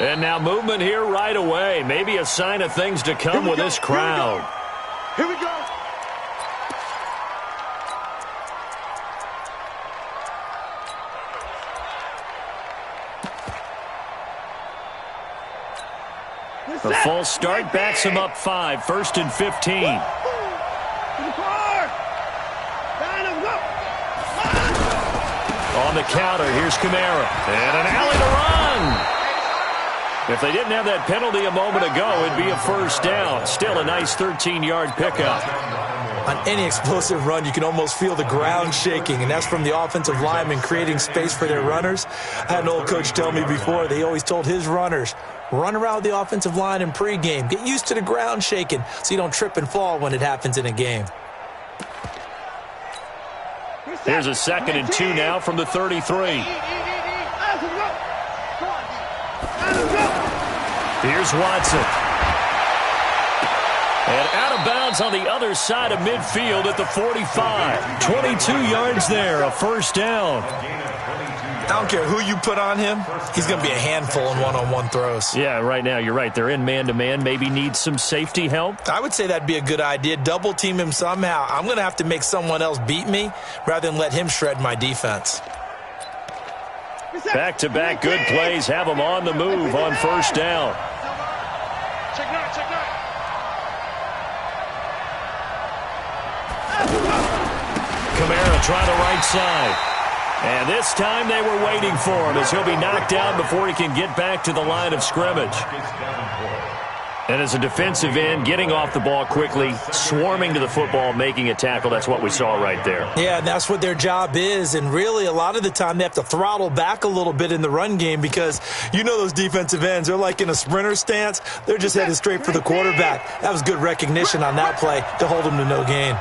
And now movement here right away. Maybe a sign of things to come with this crowd. Here we go. A false start backs him up 5, 1st and 15. On the counter, here's Kamara. And an alley to run. If they didn't have that penalty a moment ago, it'd be a first down. Still a nice 13-yard pickup. On any explosive run, you can almost feel the ground shaking, and that's from the offensive linemen creating space for their runners. I had an old coach tell me before, they always told his runners, run around the offensive line in pregame. Get used to the ground shaking so you don't trip and fall when it happens in a game. Here's a 2nd and 2 now from the 33. Here's Watson. And out of bounds on the other side of midfield at the 45. 22 yards there, a first down. I don't care who you put on him, he's going to be a handful in one-on-one throws. Yeah, right now, you're right. They're in man-to-man. Maybe need some safety help. I would say that'd be a good idea. Double team him somehow. I'm going to have to make someone else beat me rather than let him shred my defense. Back-to-back good plays have them on the move on first down. Kamara trying the right side. And this time they were waiting for him as he'll be knocked down before he can get back to the line of scrimmage. And as a defensive end, getting off the ball quickly, swarming to the football, making a tackle, that's what we saw right there. Yeah, and that's what their job is. And really, a lot of the time, they have to throttle back a little bit in the run game because you know those defensive ends, they're like in a sprinter stance. They're just headed straight for the quarterback. That was good recognition on that play to hold him to no gain.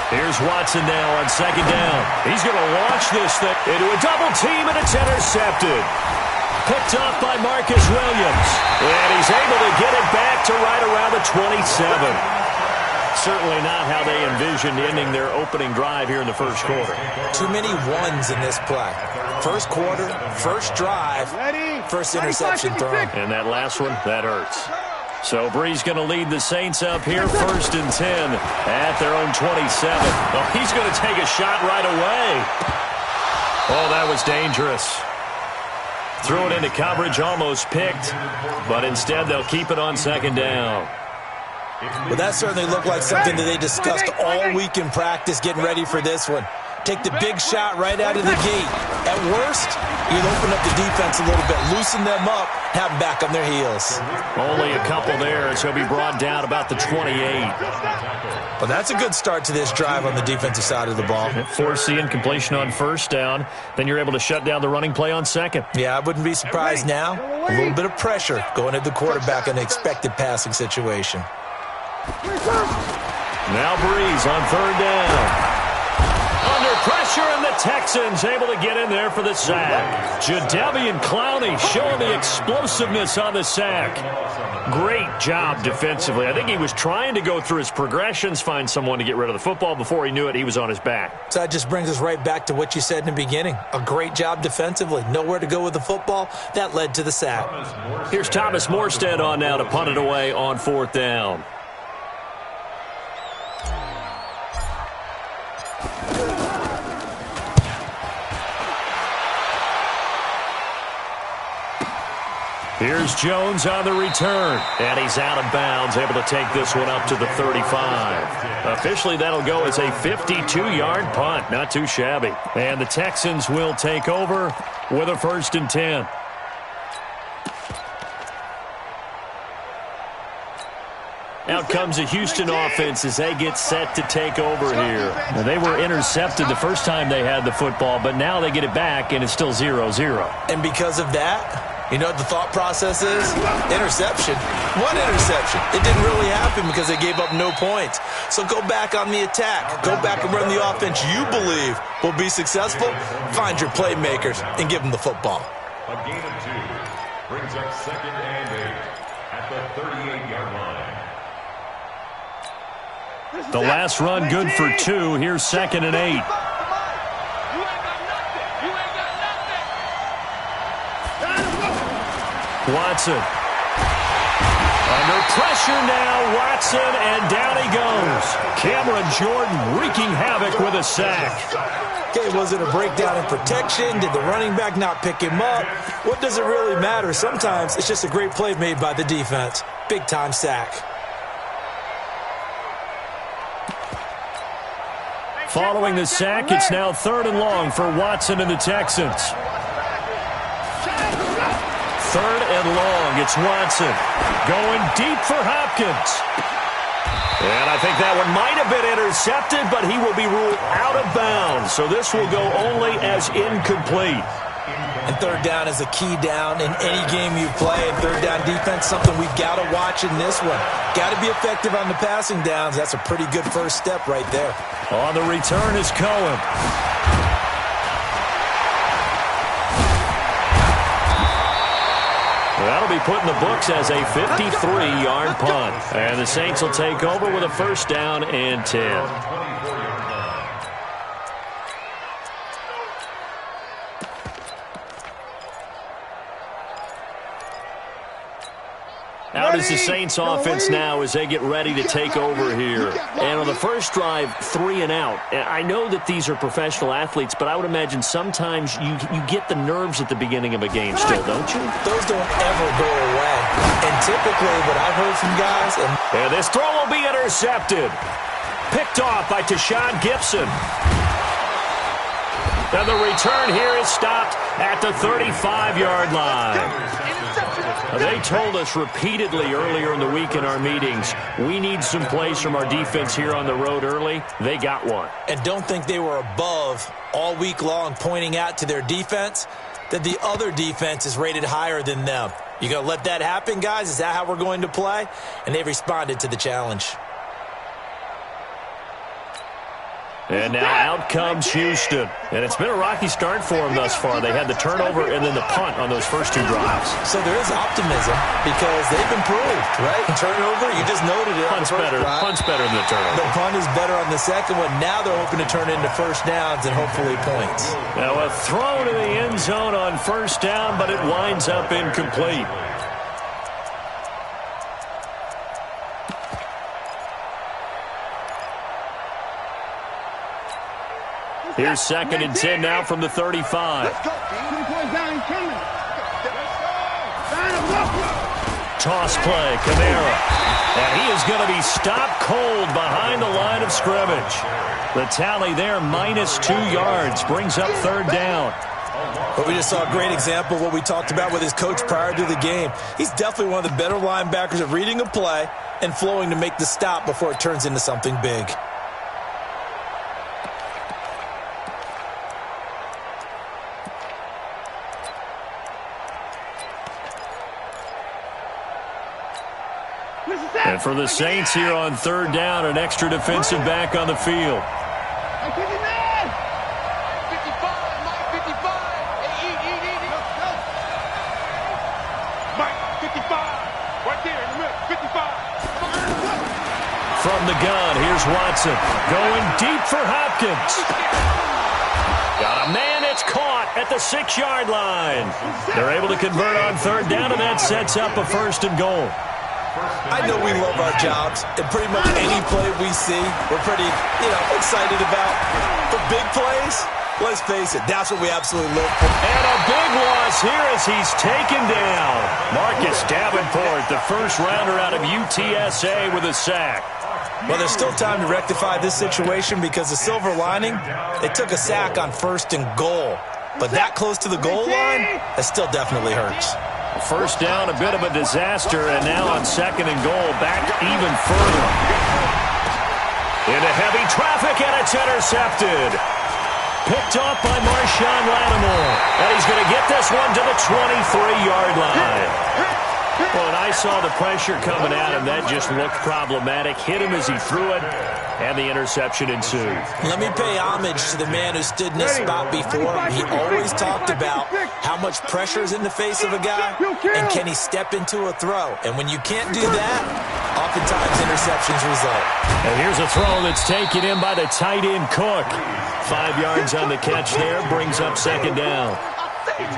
Here's Watson now on 2nd down. He's going to launch this thing into a double team, and it's intercepted. Picked up by Marcus Williams. And he's able to get it back to right around the 27. Certainly not how they envisioned ending their opening drive here in the first quarter. Too many ones in this play. First quarter, first drive, first interception thrown. And that last one, that hurts. So Bree's going to lead the Saints up here, 1st and 10 at their own 27. Well, he's going to take a shot right away. Oh, that was dangerous. Threw it into coverage, almost picked, but instead they'll keep it on 2nd down. Well, that certainly looked like something that they discussed all week in practice getting ready for this one. Take the big shot right out of the gate. At worst, you'd open up the defense a little bit, loosen them up, have them back on their heels. Only a couple there, so he'll be brought down about the 28. Well, that's a good start to this drive on the defensive side of the ball. Force the incompletion on first down, then you're able to shut down the running play on 2nd. Yeah, I wouldn't be surprised now. A little bit of pressure going at the quarterback in the expected passing situation. Now Breeze on 3rd down. Under pressure, and the Texans able to get in there for the sack. Jadeveon Clowney showing the explosiveness on the sack. Great job defensively. I think he was trying to go through his progressions, find someone to get rid of the football. Before he knew it, he was on his back. So that just brings us right back to what you said in the beginning. A great job defensively. Nowhere to go with the football. That led to the sack. Here's Thomas Morstead on now to punt it away on 4th down. Here's Jones on the return, and he's out of bounds, able to take this one up to the 35. Officially, that'll go as a 52-yard punt. Not too shabby. And the Texans will take over with a 1st and 10. Out comes the Houston offense as they get set to take over here. Now, they were intercepted the first time they had the football, but now they get it back, and it's still 0-0. And because of that, you know what the thought process is? Interception. What interception? It didn't really happen because they gave up no points. So go back on the attack. Go back and run the offense you believe will be successful. Find your playmakers and give them the football. A gain of 2 brings up 2nd and 8 at the 38-yard line. The last run good for 2. Here's 2nd and 8. Watson. Under pressure now, Watson, and down he goes. Cameron Jordan wreaking havoc with a sack. Okay, was it a breakdown in protection? Did the running back not pick him up? What does it really matter? Sometimes it's just a great play made by the defense. Big-time sack. Following the sack, it's now 3rd and long for Watson and the Texans. 3rd and long, it's Watson. Going deep for Hopkins. And I think that one might have been intercepted, but he will be ruled out of bounds. So this will go only as incomplete. And 3rd down is a key down in any game you play. And 3rd down defense, something we've got to watch in this one. Got to be effective on the passing downs. That's a pretty good first step right there. On the return is Cohen. That'll be put in the books as a 53-yard punt. And the Saints will take over with a 1st down and 10. Out is the Saints offense now as they get ready to take over here. And on the first drive, 3 and out. I know that these are professional athletes, but I would imagine sometimes you get the nerves at the beginning of a game still, don't you? Those don't ever go away. And typically what I've heard from guys... And this throw will be intercepted. Picked off by Tashawn Gibson. And the return here is stopped at the 35-yard line. They told us repeatedly earlier in the week in our meetings, we need some plays from our defense here on the road early. They got one. And don't think they were above all week long pointing out to their defense that the other defense is rated higher than them. You going to let that happen, guys? Is that how we're going to play? And they responded to the challenge. And now out comes Houston. And it's been a rocky start for them thus far. They had the turnover and then the punt on those first 2 drives. So there is optimism because they've improved, right? Turnover, you just noted it. Punt's better than the turnover. The punt is better on the second one. Now they're hoping to turn into 1st downs and hopefully points. Now a throw to the end zone on 1st down, but it winds up incomplete. Here's 2nd and 10 now from the 35. Toss play, Kamara. And he is going to be stopped cold behind the line of scrimmage. The tally there, -2 yards, brings up 3rd down. But we just saw a great example of what we talked about with his coach prior to the game. He's definitely one of the better linebackers at reading a play and flowing to make the stop before it turns into something big. And for the Saints here on 3rd down, an extra defensive back on the field. From the gun, here's Watson. Going deep for Hopkins. Got a man, it's caught at the 6-yard line. They're able to convert on 3rd down, and that sets up a 1st and goal. I know we love our jobs, and pretty much any play we see, we're pretty, excited about. For big plays, let's face it, that's what we absolutely live for. And a big loss here as he's taken down. Marcus Davenport, the 1st rounder out of UTSA with a sack. Well, there's still time to rectify this situation because the silver lining, they took a sack on 1st and goal. But that close to the goal line, that still definitely hurts. 1st down, a bit of a disaster, and now on 2nd and goal, back even further. Into heavy traffic, and it's intercepted. Picked off by Marshawn Lattimore, and he's going to get this one to the 23-yard line. Well, and I saw the pressure coming at him. That just looked problematic. Hit him as he threw it, and the interception ensued. Let me pay homage to the man who stood in this spot before. He always talked about how much pressure is in the face of a guy, and can he step into a throw. And when you can't do that, oftentimes interceptions result. And here's a throw that's taken in by the tight end Cook. 5 yards on the catch there, brings up 2nd down.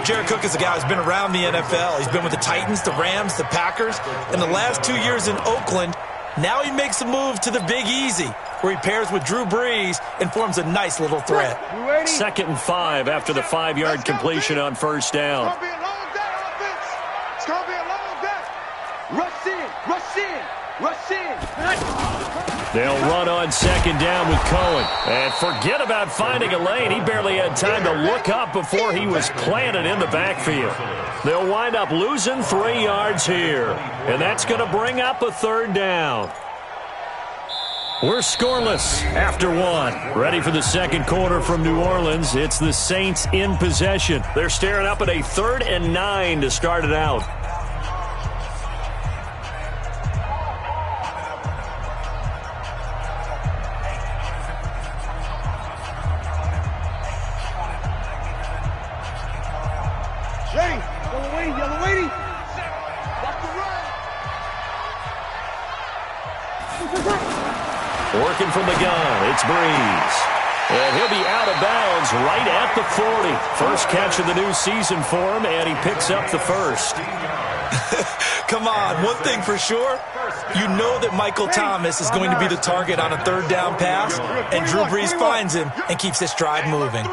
Jared Cook is a guy who's been around the NFL. He's been with the Titans, the Rams, the Packers. In the last 2 years in Oakland, now he makes a move to the Big Easy, where he pairs with Drew Brees and forms a nice little threat. 2nd and 5 after the 5-yard completion on first down. It's going to be a long day, offense. It's going to be a long day. Rush in, rush in, rush in. They'll run on 2nd down with Cohen. And forget about finding a lane. He barely had time to look up before he was planted in the backfield. They'll wind up losing 3 yards here. And that's going to bring up a 3rd down. We're scoreless after 1. Ready for the second quarter from New Orleans. It's the Saints in possession. They're staring up at a 3rd and 9 to start it out. Yellow waiting. Watch the run. Working from the gun, it's Brees. And he'll be out of bounds right at the 40. First catch of the new season for him, and he picks up the first. Come on, one thing for sure, you know that Michael Thomas is going to be the target on a 3rd down pass, and Drew Brees finds him and keeps this drive moving.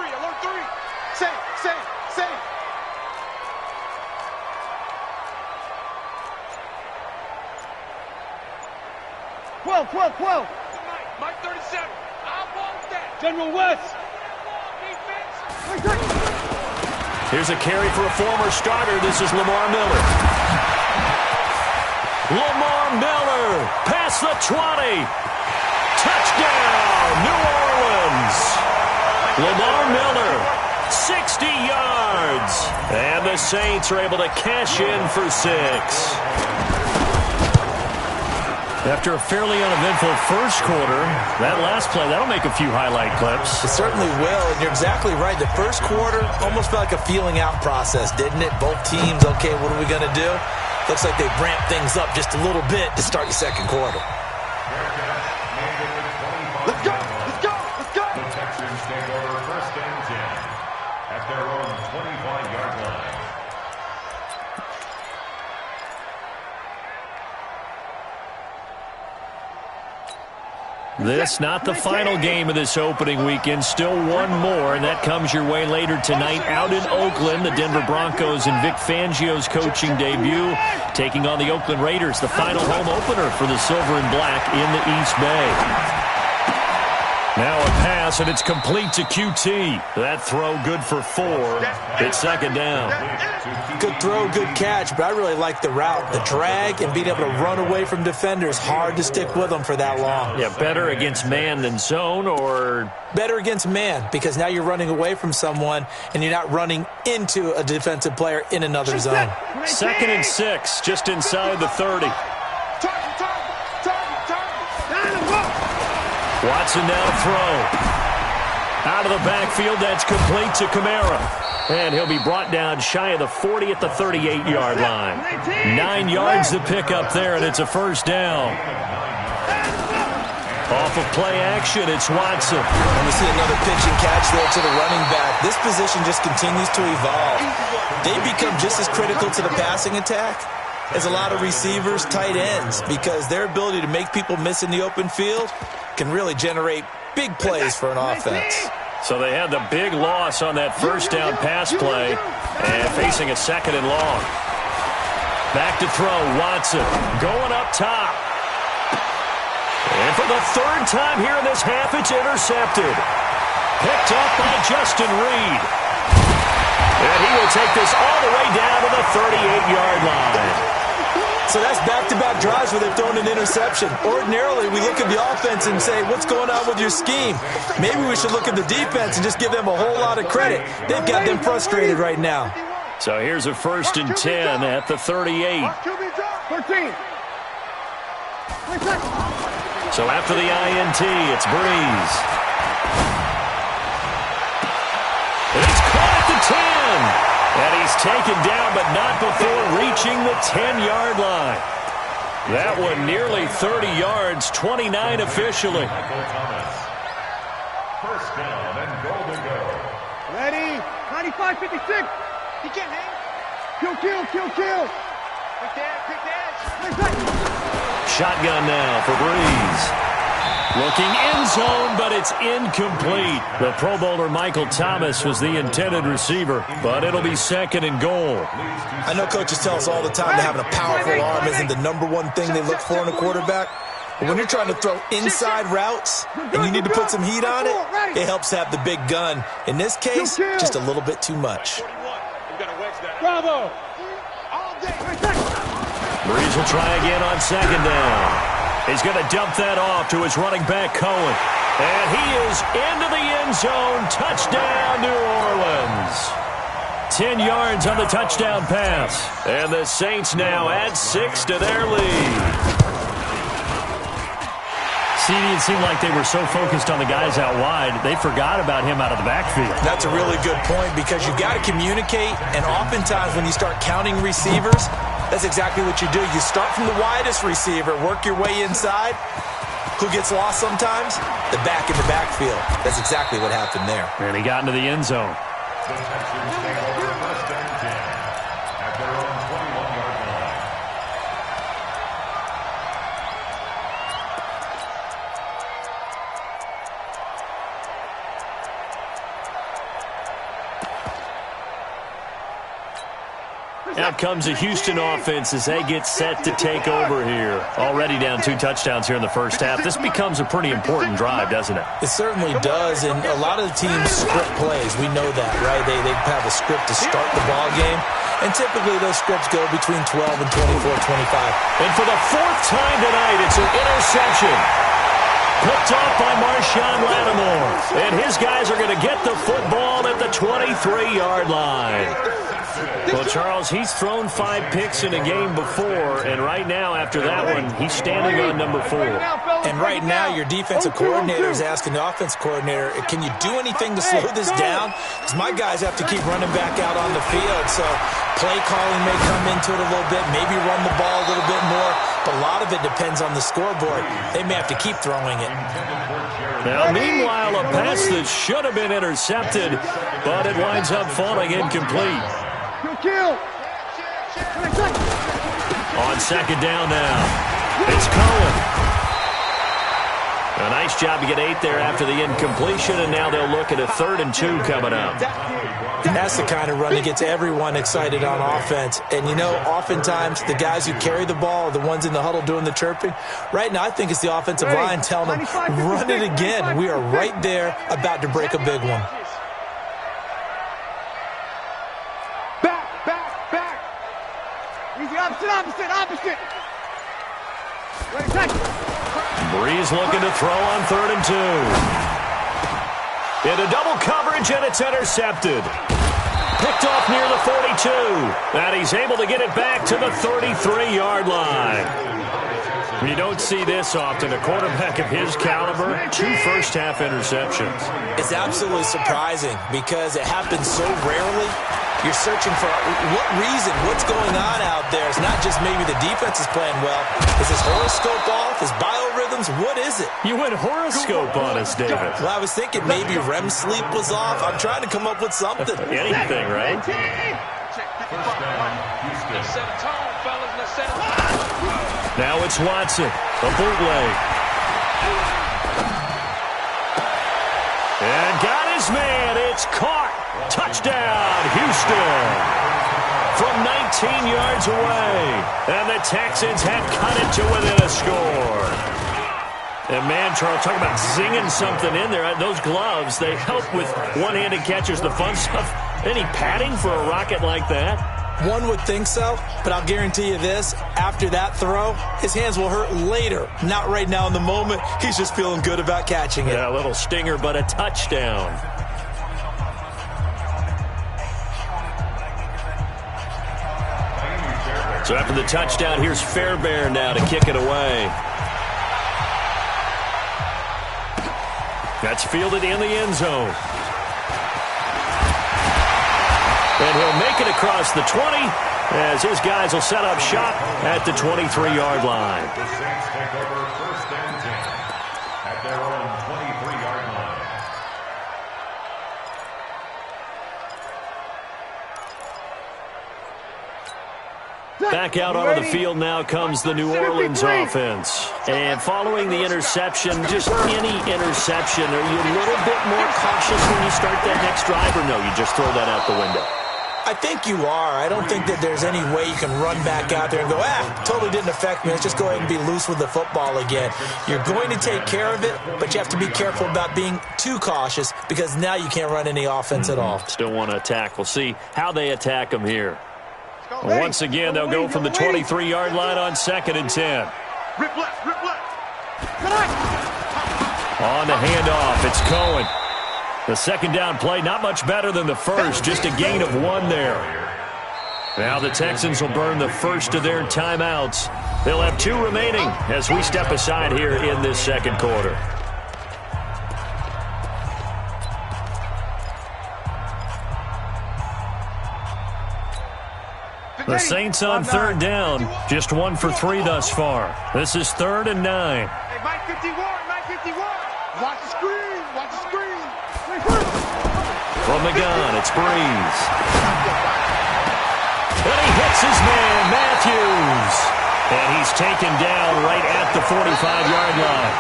Well. Mike 37. I want that. General West. Here's a carry for a former starter. This is Lamar Miller. Lamar Miller past the 20. Touchdown, New Orleans. Lamar Miller, 60 yards. And the Saints are able to cash in for 6. After a fairly uneventful first quarter, that last play, that'll make a few highlight clips. It certainly will, and you're exactly right. The first quarter almost felt like a feeling out process, didn't it? Both teams, okay, what are we going to do? Looks like they've ramped things up just a little bit to start the second quarter. Let's go! The Texans take over 1st and 10 at their own 25-yard line. This not the final game of this opening weekend. Still one more, and that comes your way later tonight out in Oakland. The Denver Broncos and Vic Fangio's coaching debut taking on the Oakland Raiders, the final home opener for the Silver and Black in the East Bay. Now a pass, and it's complete to QT. That throw good for 4. It's 2nd down. Good throw, good catch, but I really like the route. The drag and being able to run away from defenders, hard to stick with them for that long. Yeah, better against man than zone, or? Better against man, because now you're running away from someone and you're not running into a defensive player in another zone. 2nd and 6, just inside the 30. Watson now throw. Out of the backfield, that's complete to Kamara. And he'll be brought down shy of the 40 at the 38-yard line. 9 yards to pick up there, and it's a 1st down. Off of play action, it's Watson. And we see another pitch and catch there to the running back. This position just continues to evolve. They become just as critical to the passing attack as a lot of receivers, tight ends, because their ability to make people miss in the open field can really generate big plays for an offense. So they had the big loss on that 1st down pass play and facing a 2nd and long. Back to throw, Watson going up top. And for the 3rd time here in this half, it's intercepted. Picked up by Justin Reed. And he will take this all the way down to the 38-yard line. So that's back-to-back drives where they've thrown an interception. Ordinarily, we look at the offense and say, what's going on with your scheme? Maybe we should look at the defense and just give them a whole lot of credit. They've got them frustrated right now. So here's a 1st and 10 at the 38. 13. So after the INT, it's Brees. And he's caught at the 10. And he's taken down, but not before reaching the 10-yard line. That one nearly 30 yards, 29 officially. Michael Thomas. 1st down and goal to go. Ready? 95-56. Kill. Quick dash. Shotgun now for Breeze. Looking end zone, but it's incomplete. The Pro Bowler Michael Thomas was the intended receiver, but it'll be second and goal. I know coaches tell us all the time that having a powerful arm isn't the number one thing they look for in a quarterback. But when you're trying to throw inside routes and you need to put some heat on it, it helps to have the big gun. In this case, just a little bit too much. Bravo. Breeze will try again on second down. He's going to dump that off to his running back, Cohen. And he is into the end zone. Touchdown, New Orleans. 10 yards on the touchdown pass. And the Saints now add 6 to their lead. CD, it seemed like they were so focused on the guys out wide, they forgot about him out of the backfield. That's a really good point because you've got to communicate, and oftentimes when you start counting receivers, that's exactly what you do. You start from the widest receiver, work your way inside. Who gets lost sometimes? The back in the backfield. That's exactly what happened there. And he got into the end zone. The Texans take over first and 10 at their own 21-yard line. Out comes the Houston offense as they get set to take over here. Already down 2 touchdowns here in the first half. This becomes a pretty important drive, doesn't it? It certainly does, and a lot of the teams script plays. We know that, right? They have a script to start the ball game, and typically those scripts go between 12 and 24, 25. And for the 4th time tonight, it's an interception. Picked off by Marshawn Lattimore. And his guys are going to get the football at the 23-yard line. Well, Charles, he's thrown 5 picks in a game before, and right now, after that one, he's standing on number 4. And right now, your defensive coordinator is asking the offense coordinator, can you do anything to slow this down? Because my guys have to keep running back out on the field, so play calling may come into it a little bit, maybe run the ball a little bit more, but a lot of it depends on the scoreboard. They may have to keep throwing it. Now, meanwhile, a pass that should have been intercepted, but it winds up falling incomplete. Kill. On second down now, it's Cohen. A nice job to get 8 there after the incompletion, and now they'll look at a 3rd and 2 coming up. That's the kind of run that gets everyone excited on offense. And, you know, oftentimes the guys who carry the ball are the ones in the huddle doing the chirping. Right now, I think it's the offensive line telling them, run it again. We are right there about to break a big one. Opposite. Breeze looking to throw on 3rd and 2. Into double coverage, and it's intercepted. Picked off near the 42. And he's able to get it back to the 33-yard line. You don't see this often. A quarterback of his caliber, 2 first-half interceptions. It's absolutely surprising because it happens so rarely. You're searching for what reason, what's going on out there. It's not just maybe the defense is playing well. Is his horoscope off? His biorhythms? What is it? You went horoscope on us, David. Well, I was thinking maybe REM sleep was off. I'm trying to come up with something. Anything, right? Now it's Watson, a bootleg. And got his man. It's caught. Touchdown, Houston. From 19 yards away. And the Texans have cut it to within a score. And, man, Charles, talk about singing something in there. Those gloves, they help with one-handed catches, the fun stuff. Any padding for a rocket like that? One would think so, but I'll guarantee you this. After that throw, his hands will hurt later. Not right now in the moment. He's just feeling good about catching it. Yeah, a little stinger, but a touchdown. So after the touchdown, here's Fairbairn now to kick it away. That's fielded in the end zone. And he'll make it across the 20 as his guys will set up shop at the 23-yard line. The Saints take over first and 10 at their own 23-yard line. Back out onto the field now comes the New Orleans offense. And following the interception, just any interception, are you a little bit more cautious when you start that next drive, or no, you just throw that out the window? I think you are. I don't think that there's any way you can run back out there and go, totally didn't affect me. Let's just go ahead and be loose with the football again. You're going to take care of it, but you have to be careful about being too cautious because now you can't run any offense at all. Still want to attack. We'll see how they attack them here. Once again, they'll go from the 23-yard line on 2nd and 10. Rip left, rip left. On the handoff, it's Cohen. The second down play, not much better than the first, just a gain of 1 there. Now the Texans will burn the first of their timeouts. They'll have 2 remaining as we step aside here in this second quarter. The Saints on 3rd down, just 1 for 3 thus far. This is 3rd and 9. Hey, Mike 51, Mike 51. Watch the screen, watch the screen. From the gun, it's Breeze. And he hits his man, Matthews. And he's taken down right at the 45-yard line.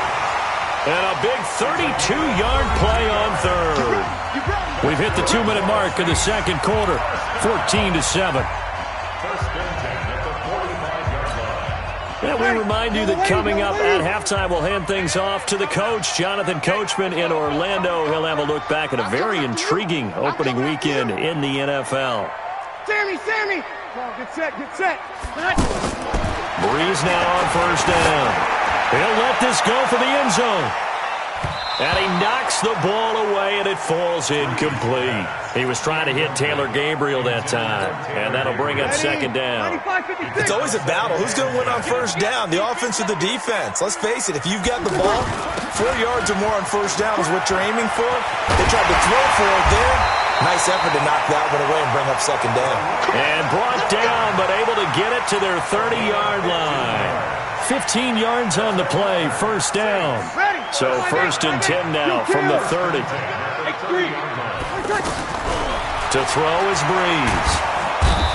And a big 32-yard play on 3rd. We've hit the 2-minute mark of the second quarter, 14-7. And we remind you that coming up at halftime, we'll hand things off to the coach, Jonathan Coachman in Orlando. He'll have a look back at a very intriguing opening weekend in the NFL. Sammy! Get set, get set. Breeze now on 1st down. He'll let this go for the end zone. And he knocks the ball away, and it falls incomplete. He was trying to hit Taylor Gabriel that time, and that'll bring up 2nd down. It's always a battle. Who's going to win on 1st down, the offense or the defense? Let's face it, if you've got the ball, 4 yards or more on 1st down is what you're aiming for. They tried to throw for it there. Nice effort to knock that one away and bring up 2nd down. And brought down, but able to get it to their 30-yard line. 15 yards on the play, 1st down. So 1st and 10 now from the 30. To throw is Breeze.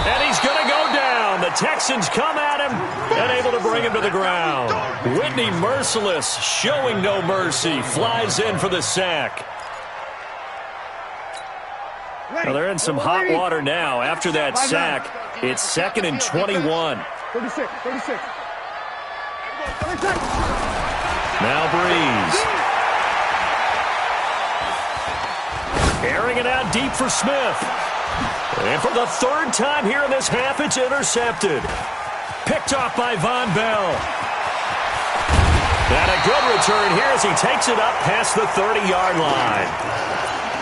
And he's going to go down. The Texans come at him and able to bring him to the ground. Whitney Merciless, showing no mercy, flies in for the sack. Well, they're in some hot water now. After that sack, it's 2nd and 21. 36. Now Breeze. Airing it out deep for Smith. And for the 3rd time here in this half, it's intercepted. Picked off by Von Bell. And a good return here as he takes it up past the 30-yard line.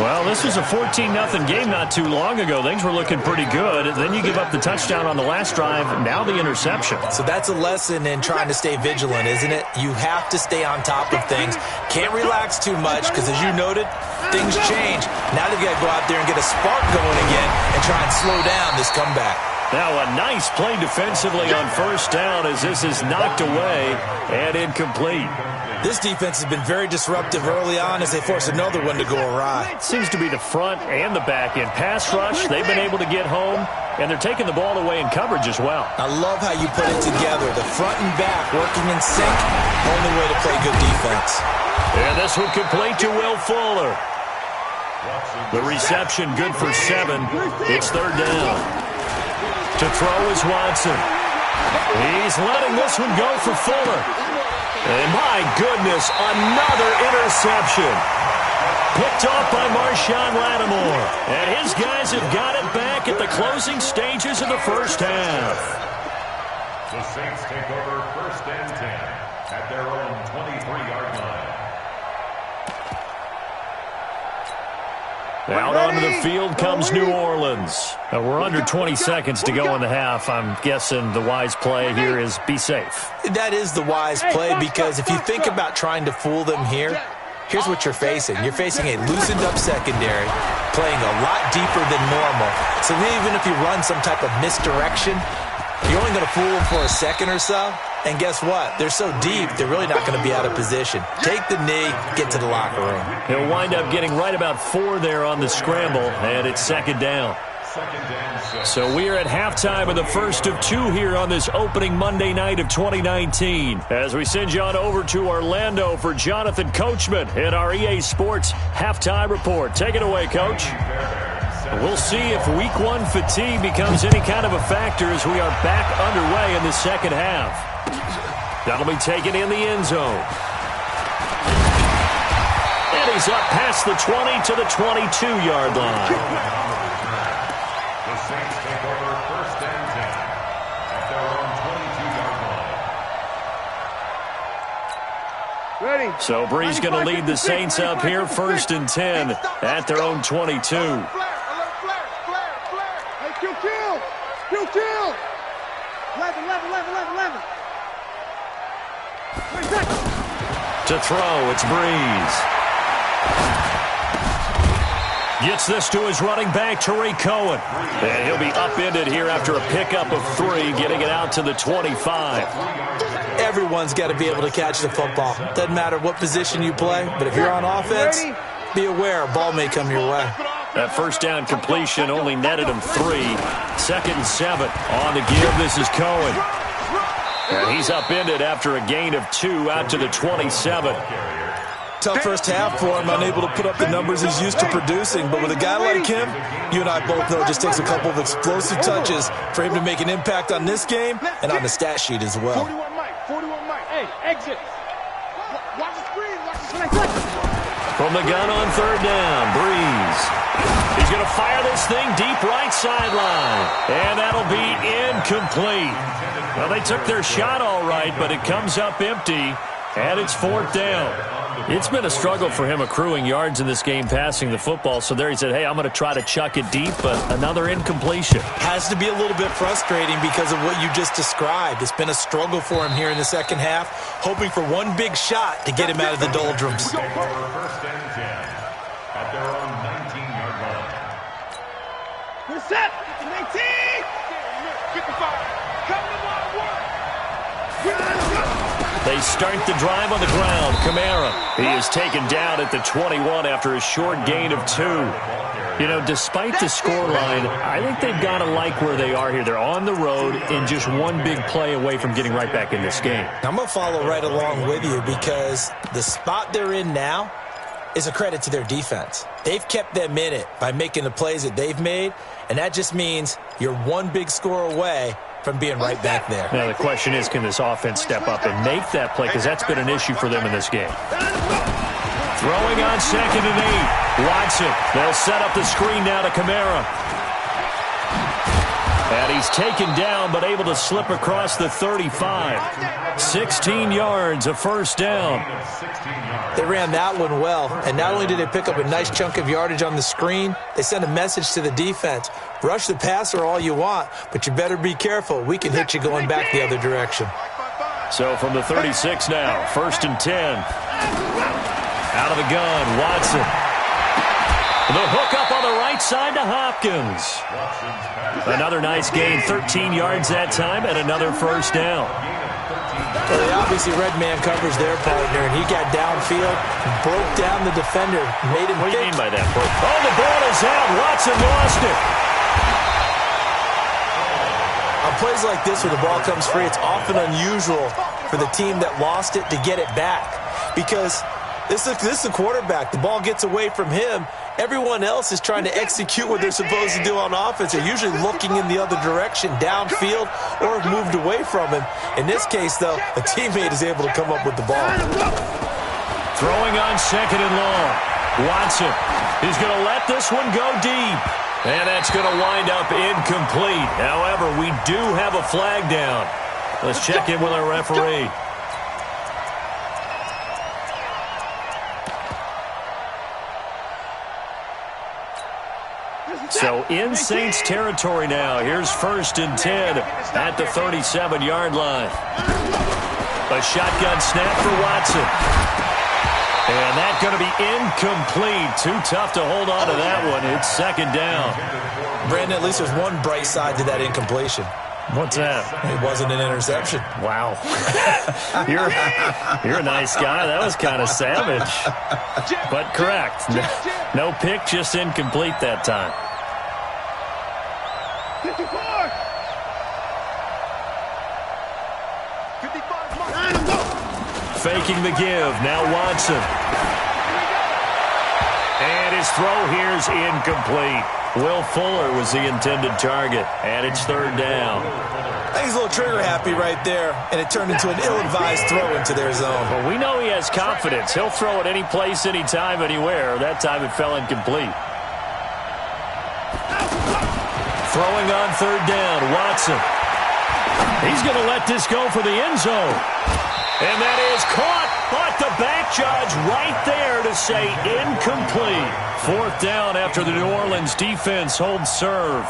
Well, this was a 14-0 game not too long ago. Things were looking pretty good. Then you give up the touchdown on the last drive, now the interception. So that's a lesson in trying to stay vigilant, isn't it? You have to stay on top of things. Can't relax too much because, as you noted, things change. Now they've got to go out there and get a spark going again and try and slow down this comeback. Now a nice play defensively on 1st down as this is knocked away and incomplete. This defense has been very disruptive early on as they force another one to go awry. Seems to be the front and the back end. Pass rush, they've been able to get home, and they're taking the ball away in coverage as well. I love how you put it together. The front and back working in sync, only way to play good defense. And this one complete to Will Fuller. The reception good for 7. It's 3rd down. To throw is Watson. He's letting this one go for Fuller. And my goodness, another interception. Picked off by Marshawn Lattimore. And his guys have got it back at the closing stages of the 1st half. The Saints take over 1st and 10 at their own 23-yard line. Out onto the field comes New Orleans. We're under 20 seconds to go in the half. I'm guessing the wise play here is be safe. That is the wise play because if you think about trying to fool them here, here's what you're facing. You're facing a loosened up secondary, playing a lot deeper than normal. So even if you run some type of misdirection, you're only going to fool them for a second or so. And guess what? They're so deep, they're really not going to be out of position. Take the knee, get to the locker room. He'll wind up getting right about 4 there on the scramble, and it's 2nd down. So we are at halftime of the first of two here on this opening Monday night of 2019. As we send you on over to Orlando for Jonathan Coachman in our EA Sports halftime report. Take it away, Coach. We'll see if week one fatigue becomes any kind of a factor as we are back underway in the second half. That'll be taken in the end zone. And he's up past the 20 to the 22-yard line. The Saints take over first and 10 at their own 22-yard line. Ready. So Bree's going to lead the Saints up here first and 10 at their own 22. Kill. 11. To throw, it's Breeze. Gets this to his running back, Tariq Cohen. And he'll be upended here after a pickup of 3, getting it out to the 25. Everyone's got to be able to catch the football. Doesn't matter what position you play, but if you're on offense, be aware a ball may come your way. That first down completion only netted him 3. Second and 7 on the give. This is Cohen. And he's upended after a gain of 2 out to the 27. Tough first half for him, unable to put up the numbers he's used to producing. But with a guy like him, you and I both know it just takes a couple of explosive touches for him to make an impact on this game and on the stat sheet as well. 41 Mike. Hey, exit. Watch the screen. Watch the screen. From the gun on third down, Breeze. He's going to fire this thing deep right sideline. And that'll be incomplete. Well, they took their shot all right, but it comes up empty, and it's fourth down. It's been a struggle for him accruing yards in this game passing the football. So there he said, hey, I'm going to try to chuck it deep, but another incompletion. Has to be a little bit frustrating because of what you just described. It's been a struggle for him here in the second half, hoping for one big shot to get him out of the doldrums. First and 10 at their own 19-yard line. We're set. 19. 55. Come to my work. They start the drive on the ground. Kamara, he is taken down at the 21 after a short gain of 2. You know, despite the scoreline, I think they've got to like where they are here. They're on the road and just one big play away from getting right back in this game. I'm going to follow right along with you because the spot they're in now is a credit to their defense. They've kept them in it by making the plays that they've made, and that just means you're one big score away from being right back there. Now, the question is, can this offense step up and make that play? Because that's been an issue for them in this game. Throwing on second and 8. Watson. They'll set up the screen now to Kamara. And he's taken down, but able to slip across the 35. 16 yards, a first down. They ran that one well, and not only did they pick up a nice chunk of yardage on the screen, they sent a message to the defense. Rush the passer all you want, but you better be careful. We can hit you going back the other direction. So from the 36 now, first and 10. Out of the gun, Watson. The hook up on the right side to Hopkins. Another nice gain, 13 yards that time, and another first down. Well, they obviously red man covers their partner, and he got downfield, broke down the defender, made him What do you think. mean by that? Oh, the ball is out. Watson lost it. On plays like this where the ball comes free, it's often unusual for the team that lost it to get it back because this is the quarterback. The ball gets away from him. Everyone else is trying to execute what they're supposed to do on offense. They're usually looking in the other direction, downfield, or have moved away from him. In this case, though, a teammate is able to come up with the ball. Throwing on second and long. Watson. He's going to let this one go deep. And that's going to wind up incomplete. However, we do have a flag down. Let's check in with our referee. So in Saints territory now. Here's first and 10 at the 37-yard line. A shotgun snap for Watson. And that's going to be incomplete. Too tough to hold on to that one. It's second down. Brandon, at least there's one bright side to that incompletion. What's that? It wasn't an interception. Wow. You're a nice guy. That was kind of savage. But correct. No pick, just incomplete that time. 54. 55 mark. Line him, go. Faking the give. Now Watson. And his throw here is incomplete. Will Fuller was the intended target, and it's third down. I think he's a little trigger happy right there, and it turned into an ill-advised throw into their zone. Well, we know he has confidence. He'll throw it any place, anytime, anywhere. That time it fell incomplete. Throwing on third down, Watson. He's going to let this go for the end zone. And that is caught, but the back judge right there to say incomplete. Fourth down after the New Orleans defense holds serve.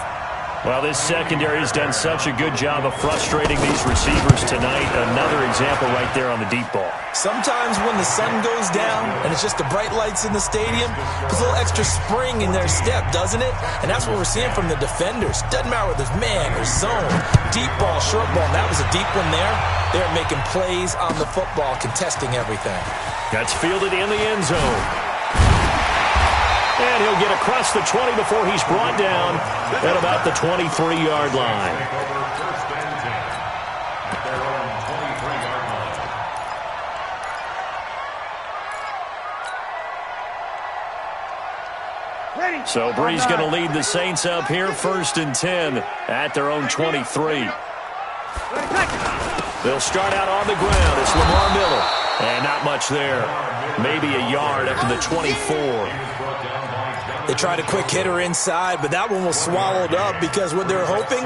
Well, this secondary has done such a good job of frustrating these receivers tonight. Another example right there on the deep ball. Sometimes when the sun goes down and it's just the bright lights in the stadium, there's a little extra spring in their step, doesn't it? And that's what we're seeing from the defenders. Doesn't matter whether it's man or zone, deep ball, short ball. And that was a deep one there. They're making plays on the football, contesting everything. That's fielded in the end zone. And he'll get across the 20 before he's brought down at about the 23-yard line. So Bree's going to lead the Saints up here, 1st and 10 at their own 23. They'll start out on the ground. It's Lamar Miller. And not much there. Maybe a yard up to the 24. They tried a quick hitter inside, but that one was swallowed up because what they're hoping,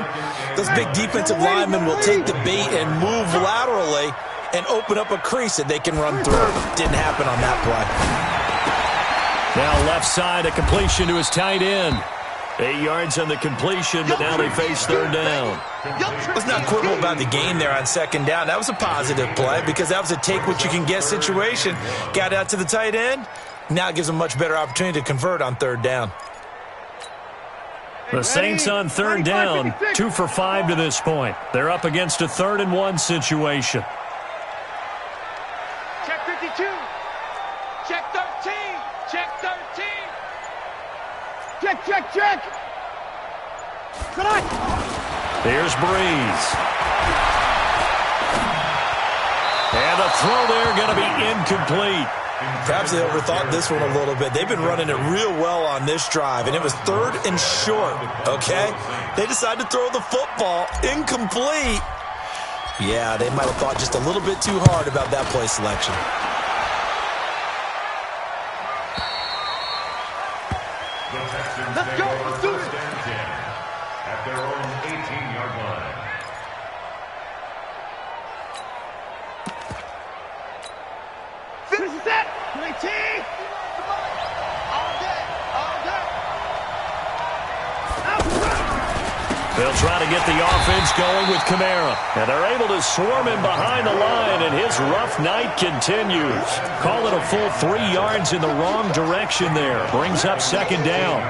those big defensive linemen will take the bait and move laterally and open up a crease that they can run through. Didn't happen on that play. Now left side, a completion to his tight end. 8 yards on the completion, but now they face third down. Let's not quibble about the game there on second down. That was a positive play because that was a take-what-you-can-get situation. Got out to the tight end. Now it gives them a much better opportunity to convert on third down. The Saints on third down, 2 for 5 to this point. They're up against a 3rd and 1 situation. Check 52. Check 13. Check 13. Check. Good night. Here's Breeze. And the throw there going to be incomplete. Perhaps they overthought this one a little bit. They've been running it real well on this drive, and it was 3rd and short, okay? They decided to throw the football incomplete. Yeah, they might have thought just a little bit too hard about that play selection. Let's go. Let's do it. At their own 18-yard line. Finish that. 19. All day. They'll try to get the offense going with Kamara. And they're able to swarm him behind the line, and his rough night continues. Call it a full 3 yards in the wrong direction there. Brings up second down.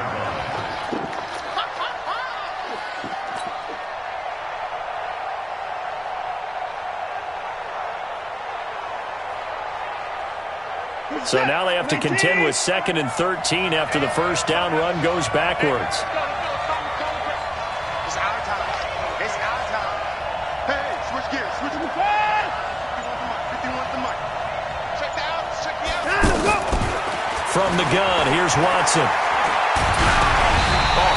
So now they have to contend with 2nd and 13 after the first down run goes backwards. It's our time. It's our time. Hey, switch gears. Switch the mic. 51's the mic. Check the outs. Check the outs. Let's go. From the gun, here's Watson.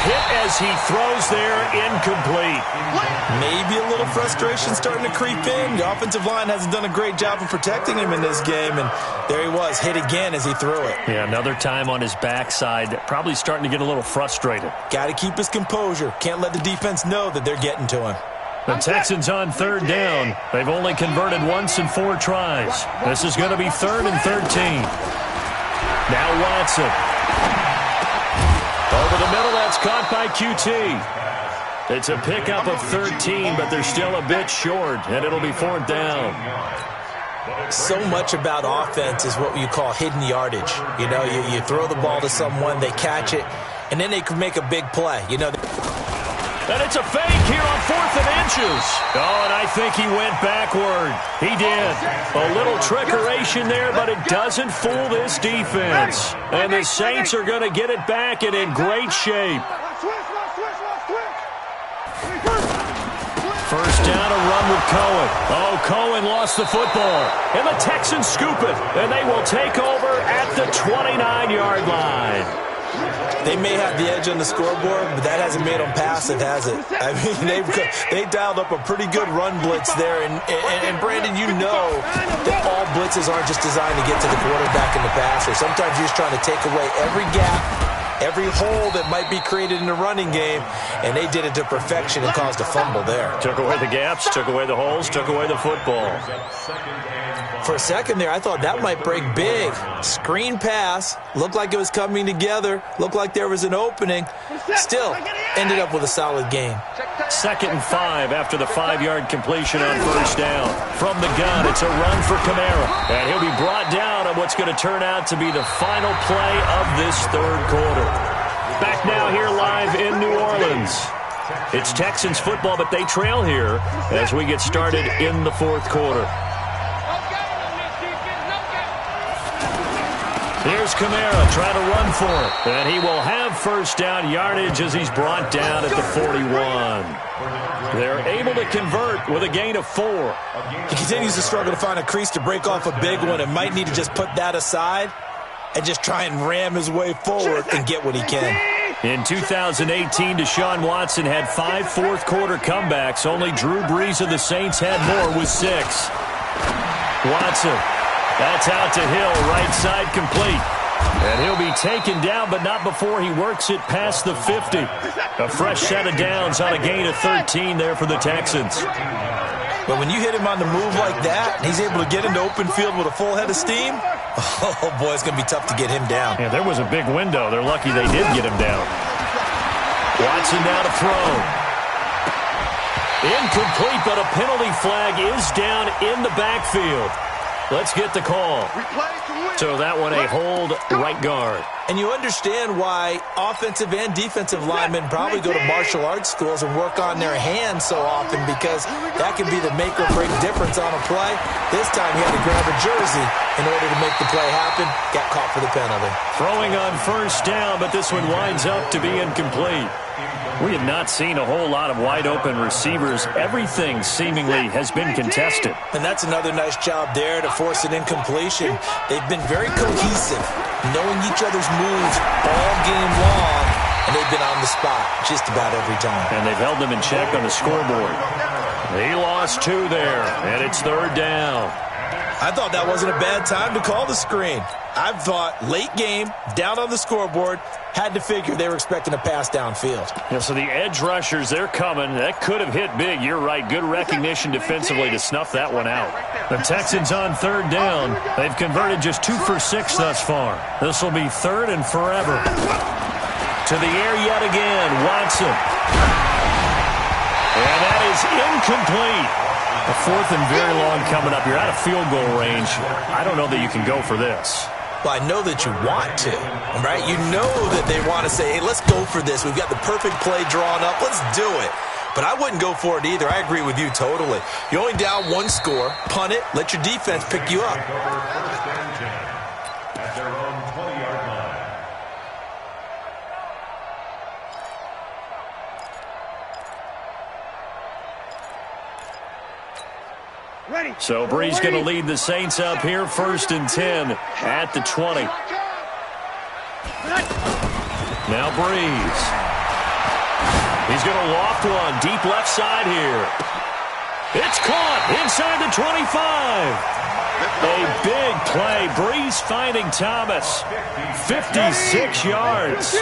Hit as he throws there, incomplete. Maybe a little frustration starting to creep in. The offensive line hasn't done a great job of protecting him in this game, and there he was, hit again as he threw it. Yeah, another time on his backside, probably starting to get a little frustrated. Got to keep his composure. Can't let the defense know that they're getting to him. The Texans on third down. They've only converted once in 4 tries. This is going to be 3rd and 13. Now Watson. Over the middle, that's caught by QT. It's a pickup of 13, but they're still a bit short, and it'll be 4th down. So much about offense is what you call hidden yardage. You know, you throw the ball to someone, they catch it, and then they can make a big play. You know. And it's a fake here on 4th and inches. Oh, and I think he went backward. He did. A little trickeration there, but it doesn't fool this defense. And the Saints are going to get it back and in great shape. First down, a run with Cohen. Oh, Cohen lost the football. And the Texans scoop it. And they will take over at the 29-yard line. They may have the edge on the scoreboard, but that hasn't made them passive, has it? I mean, they dialed up a pretty good run blitz there. And Brandon, you know that all blitzes aren't just designed to get to the quarterback in the passer. Sometimes you're just trying to take away every gap, every hole that might be created in the running game, and they did it to perfection and caused a fumble there. Took away the gaps, took away the holes, took away the football. For a second there, I thought that might break big. Screen pass, looked like it was coming together, looked like there was an opening. Still, ended up with a solid game. 2nd and 5 after the 5-yard completion on first down. From the gun, it's a run for Kamara. And he'll be brought down on what's going to turn out to be the final play of this third quarter. Back now here live in New Orleans. It's Texans football, but they trail here as we get started in the fourth quarter. Here's Kamara trying to run for it. And he will have first down yardage as he's brought down at the 41. They're able to convert with a gain of 4. He continues to struggle to find a crease to break off a big one and might need to just put that aside and just try and ram his way forward and get what he can. In 2018, Deshaun Watson had 5 fourth-quarter comebacks. Only Drew Brees of the Saints had more with 6. Watson. That's out to Hill, right side complete. And he'll be taken down, but not before he works it past the 50. A fresh set of downs on a gain of 13 there for the Texans. But when you hit him on the move like that, and he's able to get into open field with a full head of steam, oh, boy, it's going to be tough to get him down. Yeah, there was a big window. They're lucky they did get him down. Watson now to throw. Incomplete, but a penalty flag is down in the backfield. Let's get the call. So that one a hold right guard. And you understand why offensive and defensive linemen probably go to martial arts schools and work on their hands so often, because that can be the make or break difference on a play. This time he had to grab a jersey in order to make the play happen. Got caught for the penalty. Throwing on first down, but this one winds up to be incomplete. We have not seen a whole lot of wide-open receivers. Everything seemingly has been contested. And that's another nice job there to force an incompletion. They've been very cohesive, knowing each other's moves all game long, and they've been on the spot just about every time. And they've held them in check on the scoreboard. He lost 2 there, and it's third down. I thought that wasn't a bad time to call the screen. I thought late game, down on the scoreboard, had to figure they were expecting a pass downfield. Yeah, so the edge rushers, they're coming. That could have hit big. You're right. Good recognition defensively to snuff that one out. The Texans on third down. They've converted just 2 for 6 thus far. This will be third and forever. To the air yet again. Watson. And that is incomplete. A 4th and very long coming up. You're out of field goal range. I don't know that you can go for this. Well, I know that you want to, right? You know that they want to say, hey, let's go for this. We've got the perfect play drawn up. Let's do it. But I wouldn't go for it either. I agree with you totally. You're only down 1 score. Punt it. Let your defense pick you up. At their own 20-yard line. So Brees going to lead the Saints up here, 1st and 10 at the 20. Now Brees. He's going to loft one deep left side here. It's caught inside the 25. A big play. Brees finding Thomas. 56 yards.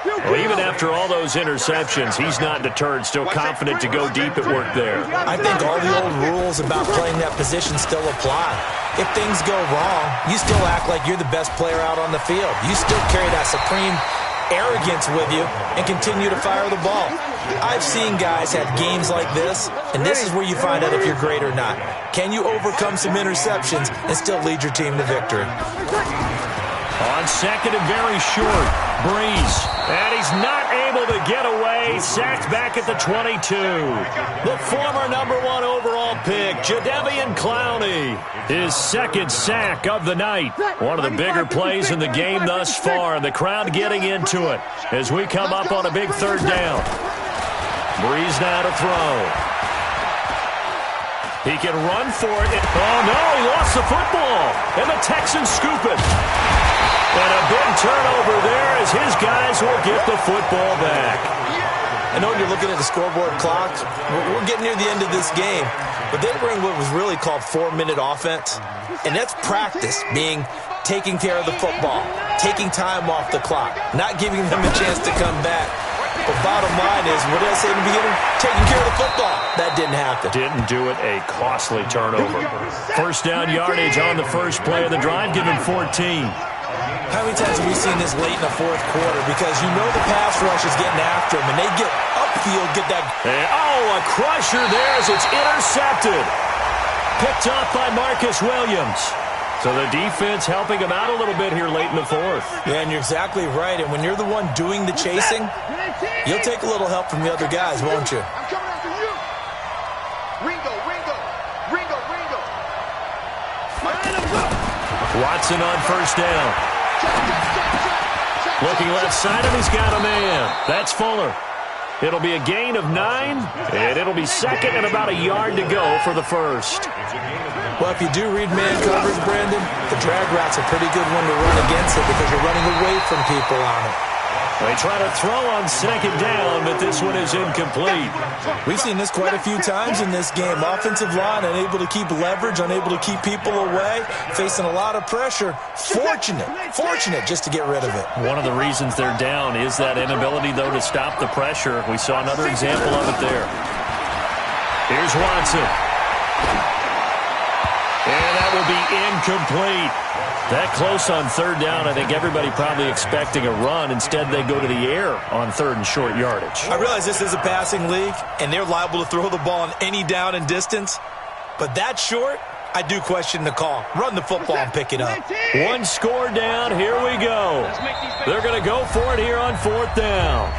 Well, even after all those interceptions, he's not deterred, still confident to go deep at work there. I think all the old rules about playing that position still apply. If things go wrong, you still act like you're the best player out on the field. You still carry that supreme arrogance with you and continue to fire the ball. I've seen guys have games like this, and this is where you find out if you're great or not. Can you overcome some interceptions and still lead your team to victory? On second and very short, Brees. And he's not able to get away. Sacked back at the 22. The former #1 overall pick, Jadeveon Clowney. His 2nd sack of the night. One of the bigger plays in the game thus far. The crowd getting into it as we come up on a big third down. Brees now to throw. He can run for it. Oh, no, he lost the football. And the Texans scoop it. And a big turnover there as his guys will get the football back. I know when you're looking at the scoreboard clock, we're getting near the end of this game, but they were in what was really called 4-minute offense, and that's practice, being taking care of the football, taking time off the clock, not giving them a chance to come back. But bottom line is, what did I say in the beginning? Taking care of the football. That didn't happen. Didn't do it. A costly turnover. First down yardage on the first play of the drive. Give him 14. How many times have we seen this late in the fourth quarter? Because you know the pass rush is getting after them, and they get upfield, get that. And, oh, a crusher there as it's intercepted. Picked up by Marcus Williams. So the defense helping him out a little bit here late in the fourth. Yeah, and you're exactly right. And when you're the one doing the chasing, you'll take a little help from the other guys, won't you? I'm coming after you. Ringo. Watson on first down. Looking left side, and he's got a man. That's Fuller. It'll be a gain of 9, and it'll be second and about a yard to go for the first. Well, if you do read man coverage, Brandon, the drag route's a pretty good one to run against it because you're running away from people on it. They try to throw on second down, but this one is incomplete. We've seen this quite a few times in this game. Offensive line unable to keep leverage, unable to keep people away, facing a lot of pressure. Fortunate just to get rid of it. One of the reasons they're down is that inability, though, to stop the pressure. We saw another example of it there. Here's Watson. And that will be incomplete. That close on third down, I think everybody probably expecting a run. Instead, they go to the air on third and short yardage. I realize this is a passing league, and they're liable to throw the ball on any down and distance. But that short, I do question the call. Run the football and pick it up. One score down. Here we go. They're going to go for it here on fourth down.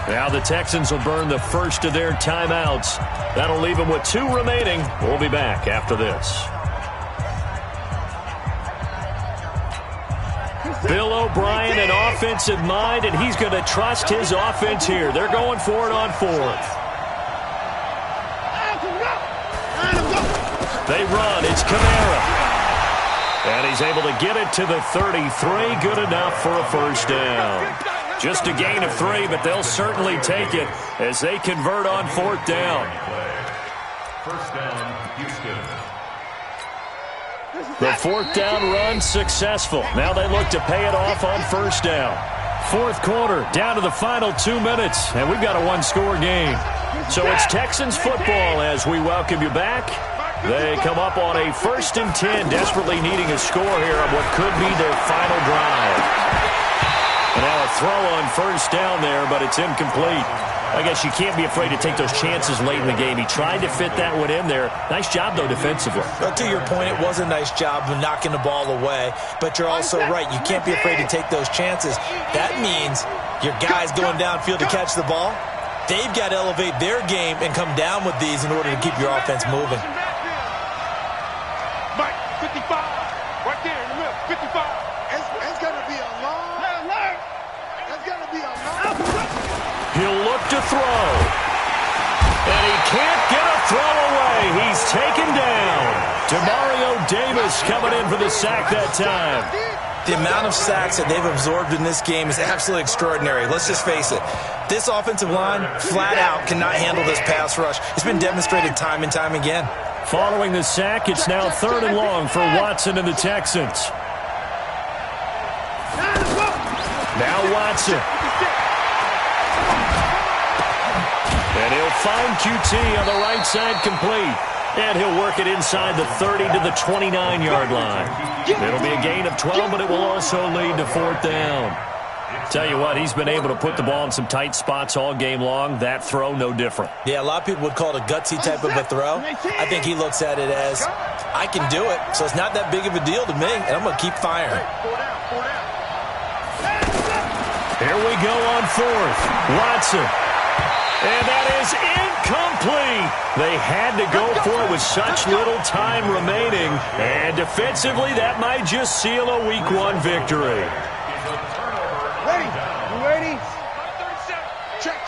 Now the Texans will burn the first of their timeouts. That'll leave them with 2 remaining. We'll be back after this. Bill O'Brien, an offensive mind, and he's going to trust his offense here. They're going for it on fourth. They run. It's Kamara. And he's able to get it to the 33. Good enough for a first down. Just a gain of 3, but they'll certainly take it as they convert on fourth down. First down, Houston. The fourth down run successful. Now they look to pay it off on first down. Fourth quarter, down to the final 2 minutes, and we've got a one-score game. So it's Texans football as we welcome you back. They come up on a 1st and 10, desperately needing a score here on what could be their final drive. And now a throw on first down there, but it's incomplete. I guess you can't be afraid to take those chances late in the game. He tried to fit that one in there. Nice job, though, defensively. But to your point, it was a nice job of knocking the ball away. But you're also right. You can't be afraid to take those chances. That means your guys going downfield to catch the ball, they've got to elevate their game and come down with these in order to keep your offense moving. Mike, 55. Right there in the middle, 55. It's going to be a long. It's going to be a long. He'll look to throw. And he can't get a throw away. He's taken down. Demario Davis coming in for the sack that time. The amount of sacks that they've absorbed in this game is absolutely extraordinary. Let's just face it. This offensive line, flat out, cannot handle this pass rush. It's been demonstrated time and time again. Following the sack, it's now 3rd and long for Watson and the Texans. Now Watson. And he'll find QT on the right side complete. And he'll work it inside the 30 to the 29-yard line. It'll be a gain of 12, but it will also lead to 4th down. Tell you what, he's been able to put the ball in some tight spots all game long. That throw, no different. Yeah, a lot of people would call it a gutsy type of a throw. I think he looks at it as, I can do it, so it's not that big of a deal to me, and I'm going to keep firing. Here we go on 4th. Watson. And that is incomplete. They had to go for it with such little time remaining. And defensively, that might just seal a Week 1 victory. Ready? You ready? Check.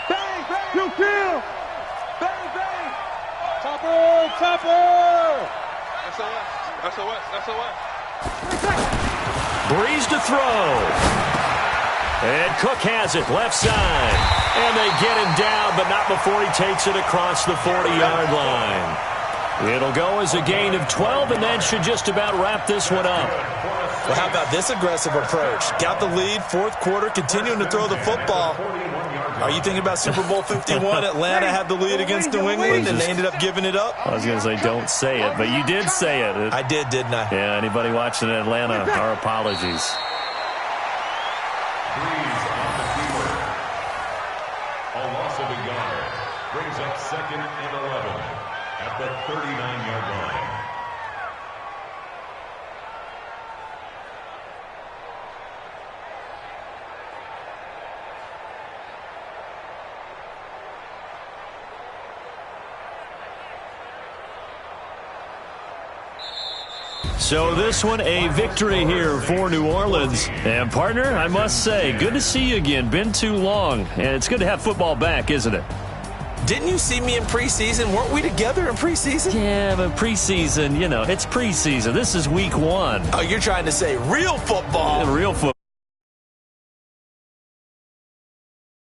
Bang, bang. You kill. Bang, bang. Breeze to throw. And Cook has it, left side. And they get him down, but not before he takes it across the 40-yard line. It'll go as a gain of 12, and that should just about wrap this one up. Well, how about this aggressive approach? Got the lead, fourth quarter, continuing to throw the football. Are you thinking about Super Bowl 51? Atlanta had the lead against New England, and they ended up giving it up? I was going to say, don't say it, but you did say it. I did, didn't I? Yeah, anybody watching in Atlanta, our apologies. Breeze on the keeper. A loss of a yard. Brings up 2nd and 11 at the 39-yard line. So this one, a victory here for New Orleans. And, partner, I must say, good to see you again. Been too long. And it's good to have football back, isn't it? Didn't you see me in preseason? Weren't we together in preseason? Yeah, but preseason, you know, it's preseason. This is week 1. Oh, you're trying to say real football. Real football.